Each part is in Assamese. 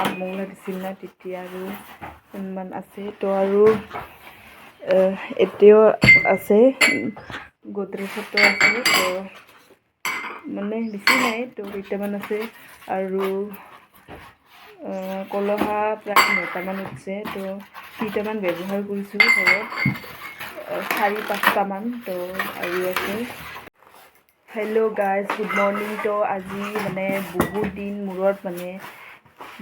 আগমংলা দিছিল না তেতিয়া আৰু ইমান আছে তো আৰু এতিয়াও আছে গোদৰেজতো আছে তো মানে বেছি নাই তো কেইটামান আছে আৰু কলহা প্ৰায় 9টামান উঠছে তো কেইটামান ব্যৱহাৰ কৰিছোঁ ঘৰত 4-5টামান তো আৰু আছে। Hello' guys, good morning. তো আজি মানে বহুত দিন মূৰত মানে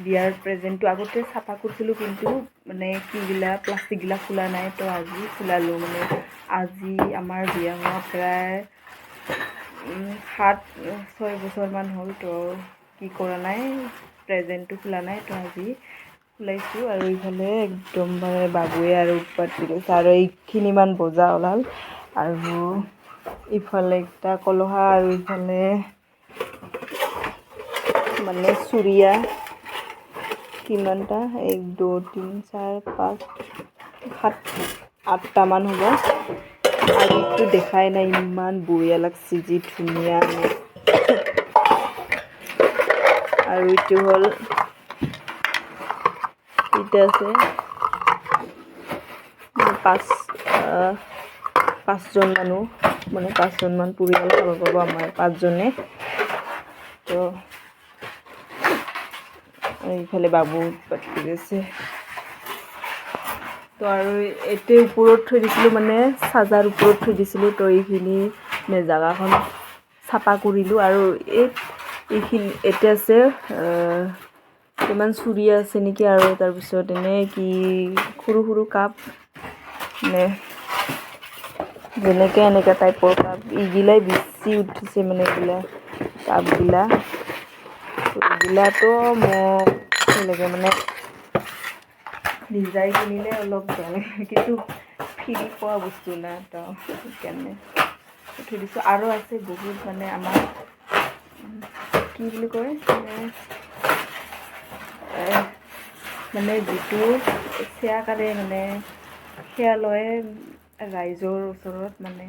বিয়াৰ প্ৰেজেণ্টটো আগতে চাফা কৰিছিলোঁ কিন্তু মানে কিগিলা প্লাষ্টিকগিলা খোলা নাই তো আজি খোলালোঁ। মানে আজি আমাৰ বিয়া হোৱা প্ৰায় 7-6 বছৰমান হ'ল তো কি কৰা নাই, প্ৰেজেণ্টটো খোলা নাই তো আজি খোলাইছোঁ। আৰু ইফালে একদম মানে বাবুৱে আৰু উৎপাত কৰিছে আৰু এইখিনিমান বজা ওলাল আৰু ইফালে একটা কলহা আৰু ইফালে মানে চুৰিয়া কিমানটা 1 2 3 4 5 7 8টামান হ'ব। আৰু এইটো দেখাই নাই, ইমান বঢ়িয়া লাগছে, যি ধুনীয়া। আৰু এইটো হ'ল এটা আছে 5জন মানুহ, মানে 5জনমান পৰিয়াল খাব পাব আমাৰ 5জনে। তো এইফালে বাবু পাতি আছে তো আৰু এতিয়া ওপৰত থৈ দিছিলোঁ, মানে চাজাৰ ওপৰত থৈ দিছিলোঁ তো এইখিনি জেগাখন চাফা কৰিলোঁ। আৰু এইখিনি এতিয়া আছে কিমান চুৰিয়া আছে নেকি, আৰু তাৰপিছত এনে কি সৰু সৰু কাপ, মানে যেনেকৈ এনেকুৱা টাইপৰ কাপ এইগিলাই বেছি উঠিছে, মানে এইগিলা কাপগিলা এইগিলাতো মোক লাগে মানে নিজাই কিনিলে অলপ বেয়া কিন্তু ফ্ৰী পোৱা বস্তু না তো সেইকাৰণে থৈ দিছোঁ। আৰু আছে বহুত, মানে আমাৰ কি বুলি কয় মানে যিটো সেয়া কৰে, মানে সেয়া লয় ৰাইজৰ ওচৰত, মানে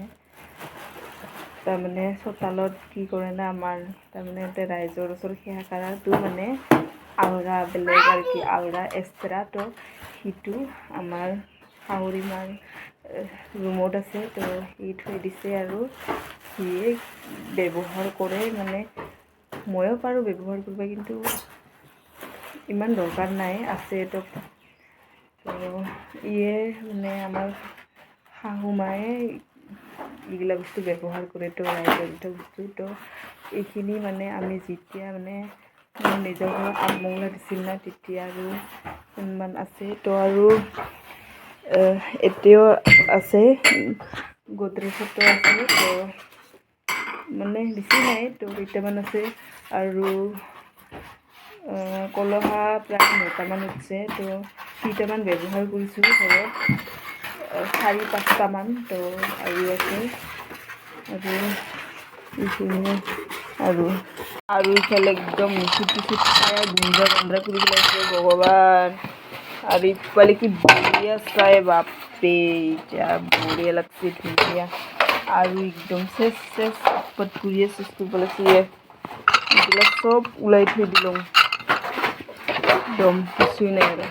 তাৰমানে চোতালত কি কৰে না আমাৰ, তাৰমানে ৰাইজৰ ওচৰত সেয়া কৰাটো মানে আলগা বেলেগ আৰু কি আলগা এক্সট্ৰা। তো সেইটো আমাৰ শাহুৰি মাৰ ৰুমত আছে তো সি থৈ দিছে আৰু সিয়ে ব্যৱহাৰ কৰে। মানে ময়ো পাৰোঁ ব্যৱহাৰ কৰিব কিন্তু ইমান দৰকাৰ নাই, আছে তো ইয়ে মানে আমাৰ শাহু মায়ে এইগিলা বস্তু ব্যৱহাৰ কৰে তো ৰাইজৰ বস্তু। তো এইখিনি মানে আমি যেতিয়া মানে মোৰ নিজৰ ঘৰত আগমংলা দিছিল না তেতিয়া আৰু ইমান আছে তো আৰু এতিয়াও আছে গোদৰেজতো আছে তো মানে বেছি নাই তো কেইটামান আছে আৰু কলহা প্ৰায় 9টামান উঠছে তো কেইটামান ব্যৱহাৰ কৰিছোঁ ঘৰত 4-5টামান তো আৰু আছে আৰু ইফালে একদম মিচুট খাই গুঞ্জা গন্ধা কৰি পেলাইছে ভগৱান। আৰু ইফালে কি বঢ়িয়া চাই, বাপৰে এতিয়া বঢ়িয়া লাগছে, ধুনীয়া। আৰু একদম চেচ উৎপাত কৰি পেলাইছে, এইবিলাক চব ওলাই থৈ দিলোঁ, একদম কিছুই নাই আৰু।